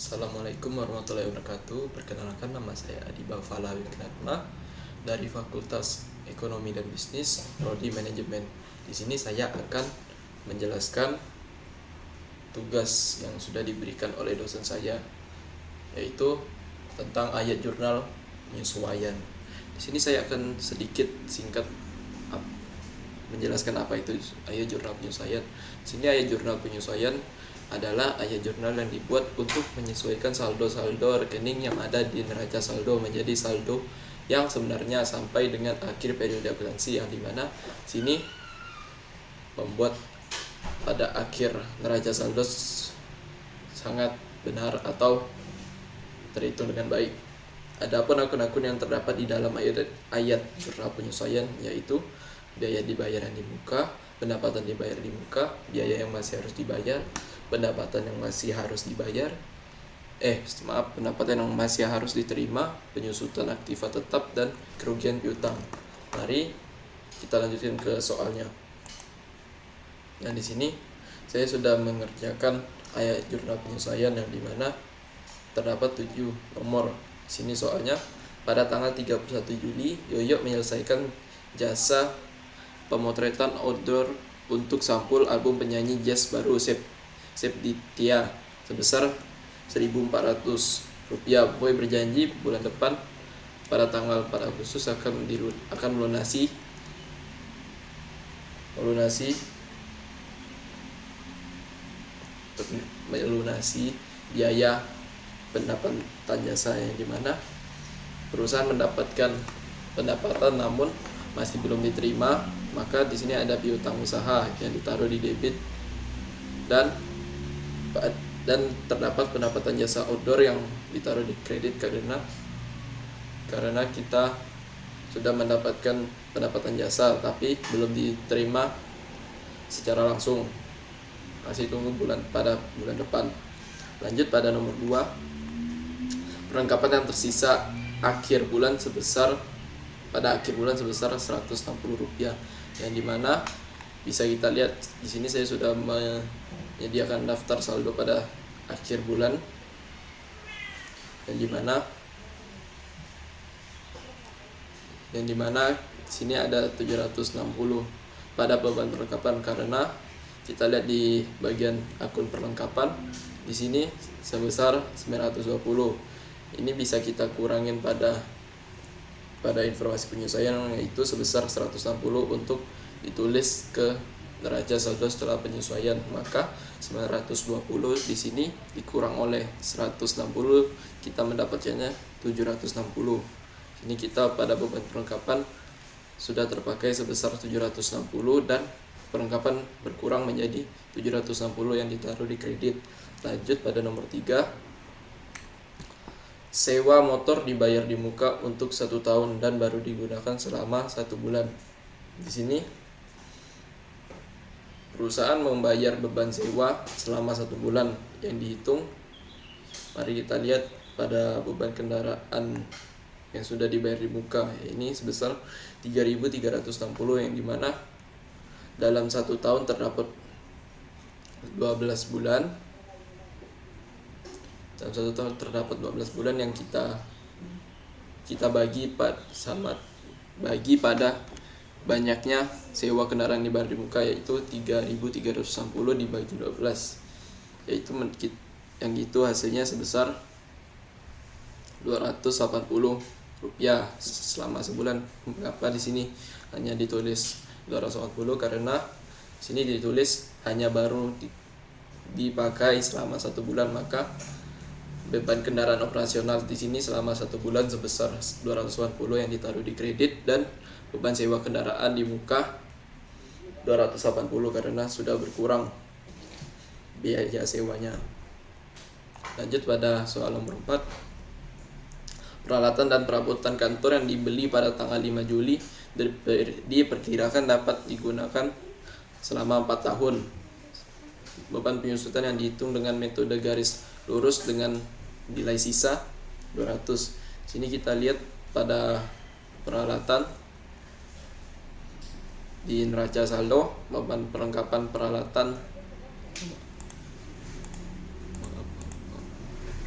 Assalamualaikum warahmatullahi wabarakatuh. Perkenalkan, nama saya Adi Bafala Wirnatma dari Fakultas Ekonomi dan Bisnis, Prodi Manajemen. Di sini saya akan menjelaskan tugas yang sudah diberikan oleh dosen saya, yaitu tentang ayat jurnal penyesuaian. Di sini saya akan sedikit singkat menjelaskan apa itu ayat jurnal penyesuaian. Di sini ayat jurnal penyesuaian adalah ayat jurnal yang dibuat untuk menyesuaikan saldo-saldo rekening yang ada di neraca saldo menjadi saldo yang sebenarnya sampai dengan akhir periode akuntansi, yang dimana sini membuat pada akhir neraca saldo sangat benar atau terhitung dengan baik. Adapun akun-akun yang terdapat di dalam ayat jurnal penyesuaian, yaitu biaya dibayar yang di muka, pendapatan dibayar di muka, biaya yang masih harus dibayar, pendapatan yang masih harus dibayar, pendapatan yang masih harus diterima, penyusutan aktiva tetap, dan kerugian piutang. Mari kita lanjutkan ke soalnya. Nah, di sini saya sudah mengerjakan ayat jurnal penyesuaian yang dimana terdapat 7 nomor. Di sini soalnya, pada tanggal 31 Juli, Yoyo menyelesaikan jasa pemotretan outdoor untuk sampul album penyanyi jazz baru Septitia sebesar Rp1.400. Boy berjanji bulan depan pada tanggal 4 Agustus akan melunasi biaya pendapatan jasa, yang dimana perusahaan mendapatkan pendapatan namun masih belum diterima, maka di sini ada piutang usaha yang ditaruh di debit, dan terdapat pendapatan jasa outdoor yang ditaruh di kredit karena kita sudah mendapatkan pendapatan jasa tapi belum diterima secara langsung, masih tunggu pada bulan depan. Lanjut pada nomor 2, perlengkapan yang tersisa akhir bulan sebesar Rp160, yang dimana bisa kita lihat di sini saya sudah menyediakan daftar saldo pada akhir bulan, yang dimana sini ada 760 pada beban perlengkapan, karena kita lihat di bagian akun perlengkapan di sini sebesar 920. Ini bisa kita kurangin pada informasi penyesuaian, yaitu sebesar 160 untuk ditulis ke neraca saldo setelah penyesuaian. Maka 920 di sini dikurang oleh 160, kita mendapatkannya 760. Ini kita pada beban perlengkapan sudah terpakai sebesar 760 dan perlengkapan berkurang menjadi 760 yang ditaruh di kredit. Lanjut pada nomor 3, sewa motor dibayar di muka untuk 1 tahun dan baru digunakan selama 1 bulan. Di sini perusahaan membayar beban sewa selama 1 bulan yang dihitung. Mari kita lihat pada beban kendaraan yang sudah dibayar di muka, ini sebesar 3.360, yang dimana dalam 1 tahun terdapat 12 bulan. Dalam 1 tahun terdapat 12 bulan yang kita bagi pada banyaknya sewa kendaraan dibayar di muka, yaitu 3.360 dibagi 12, yaitu yang itu hasilnya sebesar Rp280 selama sebulan. Mengapa di sini hanya ditulis 280? Karena sini ditulis hanya baru dipakai selama 1 bulan, maka beban kendaraan operasional di sini selama 1 bulan sebesar 280 yang ditaruh di kredit, dan beban sewa kendaraan di muka 280 karena sudah berkurang biaya sewanya. Lanjut pada soal nomor 4, peralatan dan perabotan kantor yang dibeli pada tanggal 5 Juli diperkirakan dapat digunakan selama 4 tahun. Beban penyusutan yang dihitung dengan metode garis lurus dengan nilai sisa 200. Sini kita lihat pada peralatan di neraca saldo, beban perlengkapan peralatan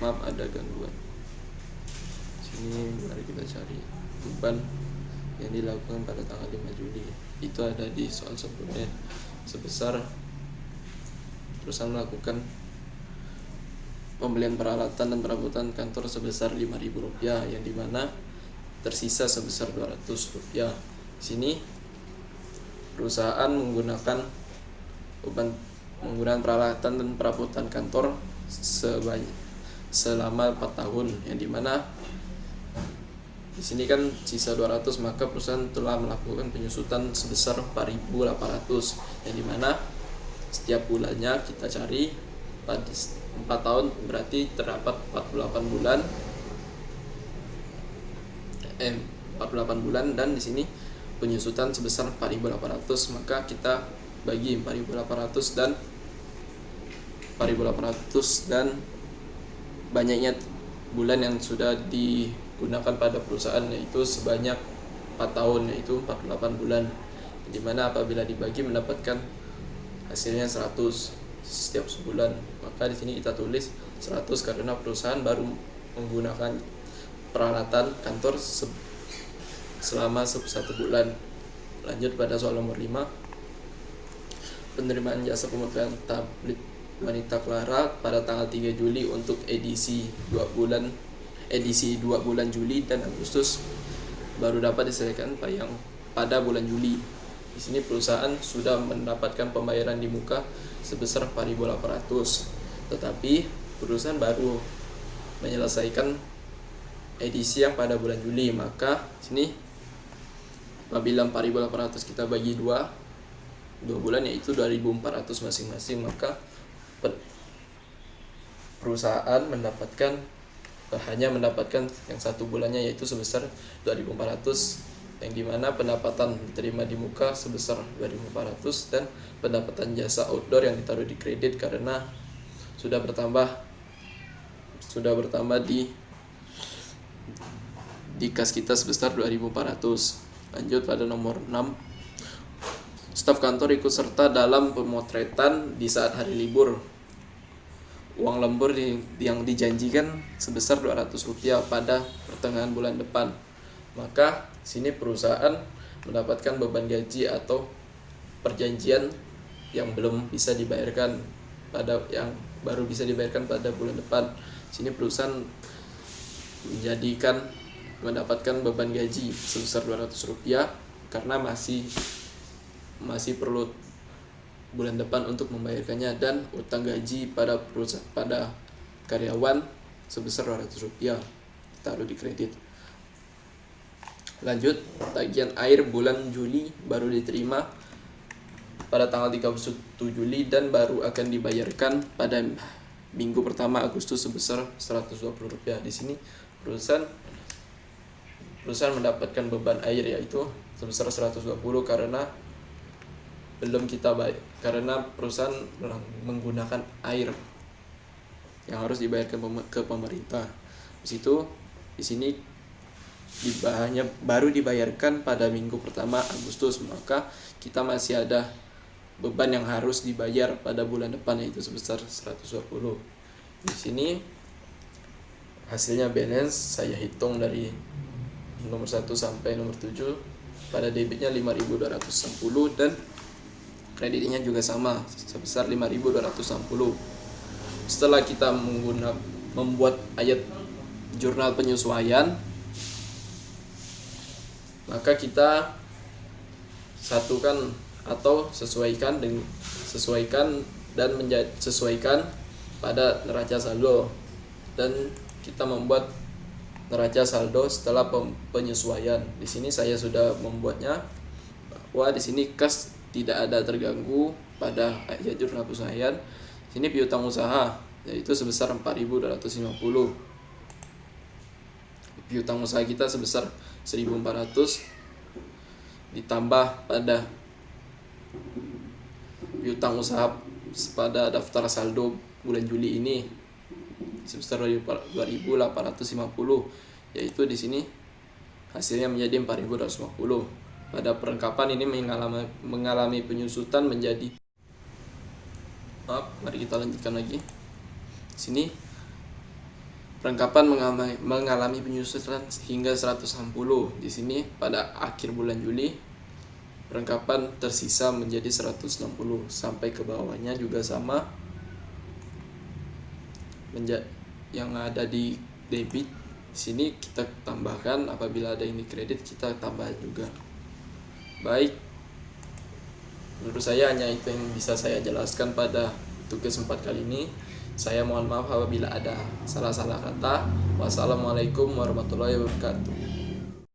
maaf ada gangguan. Sini mari kita cari beban yang dilakukan pada tanggal 5 Juli. Itu ada di soal sebelumnya. Sebesar perusahaan melakukan pembelian peralatan dan perabotan kantor sebesar Rp5.000, yang dimana tersisa sebesar Rp200. Sini perusahaan menggunakan peralatan dan perabotan kantor selama 4 tahun, yang dimana di sini kan sisa 200, maka perusahaan telah melakukan penyusutan sebesar 4.800, yang dimana setiap bulannya kita cari pada 4 tahun berarti terdapat 48 bulan. 48 bulan, dan di sini penyusutan sebesar 4.800, maka kita bagi 4.800 dan banyaknya bulan yang sudah digunakan pada perusahaan, yaitu sebanyak 4 tahun, yaitu 48 bulan, dimana apabila dibagi mendapatkan hasilnya 100 setiap sebulan. Maka di sini kita tulis 100 karena perusahaan baru menggunakan peralatan kantor selama 1 bulan. Lanjut pada soal nomor 5. Penerimaan jasa pemotretan tablet wanita Clara pada tanggal 3 Juli untuk edisi 2 bulan Juli dan Agustus baru dapat diselesaikan pada bulan Juli. Di sini perusahaan sudah mendapatkan pembayaran di muka sebesar 4.800, tetapi perusahaan baru menyelesaikan edisi yang pada bulan Juli. Maka sini apabila 4.800 kita bagi 2 bulan, yaitu 2.400 masing-masing, maka perusahaan hanya mendapatkan yang 1 bulannya, yaitu sebesar 2.400, yang dimana pendapatan diterima di muka sebesar 2.400 dan pendapatan jasa outdoor yang ditaruh di kredit karena sudah bertambah di kas kita sebesar 2.400. Lanjut pada nomor 6. Staf kantor ikut serta dalam pemotretan di saat hari libur. Uang lembur yang dijanjikan sebesar Rp200 pada pertengahan bulan depan. Maka sini perusahaan mendapatkan beban gaji atau perjanjian yang belum bisa dibayarkan baru bisa dibayarkan pada bulan depan. Sini perusahaan mendapatkan beban gaji sebesar Rp200 karena masih perlu bulan depan untuk membayarkannya, dan utang gaji pada karyawan sebesar Rp200 taruh di kredit. Lanjut, tagihan air bulan Juli baru diterima pada tanggal 31 Juli dan baru akan dibayarkan pada minggu pertama Agustus sebesar Rp120. Di sini perusahaan mendapatkan beban air yaitu sebesar 120 karena perusahaan menggunakan air yang harus dibayarkan ke pemerintah. Di sini baru dibayarkan pada minggu pertama Agustus, maka kita masih ada beban yang harus dibayar pada bulan depan, yaitu sebesar 120. Di sini hasilnya balance saya hitung dari nomor 1 sampai nomor 7. Pada debitnya 5.260 dan kreditnya juga sama sebesar 5.260. Setelah kita membuat ayat jurnal penyesuaian, maka kita satukan atau sesuaikan pada neraca saldo, dan kita membuat neraca saldo setelah penyesuaian. Di sini saya sudah membuatnya bahwa di sini kas tidak ada terganggu pada ayat jurnal penyesuaian. Sini piutang usaha yaitu sebesar 4.250. Piutang usaha kita sebesar 1.400 ditambah pada piutang usaha pada daftar saldo bulan Juli ini sebesar 2.850, yaitu di sini hasilnya menjadi 4.250. Pada perlengkapan ini mengalami penyusutan menjadi mari kita lanjutkan lagi. Sini Perlengkapan mengalami penyusutan hingga 160. Di sini pada akhir bulan Juli perlengkapan tersisa menjadi 160, sampai ke bawahnya juga sama. Yang ada di debit sini kita tambahkan, apabila ada yang di kredit kita tambah juga. Baik, menurut saya hanya itu yang bisa saya jelaskan pada tugas 4 kali ini. Saya mohon maaf apabila ada salah-salah kata. Wassalamualaikum warahmatullahi wabarakatuh.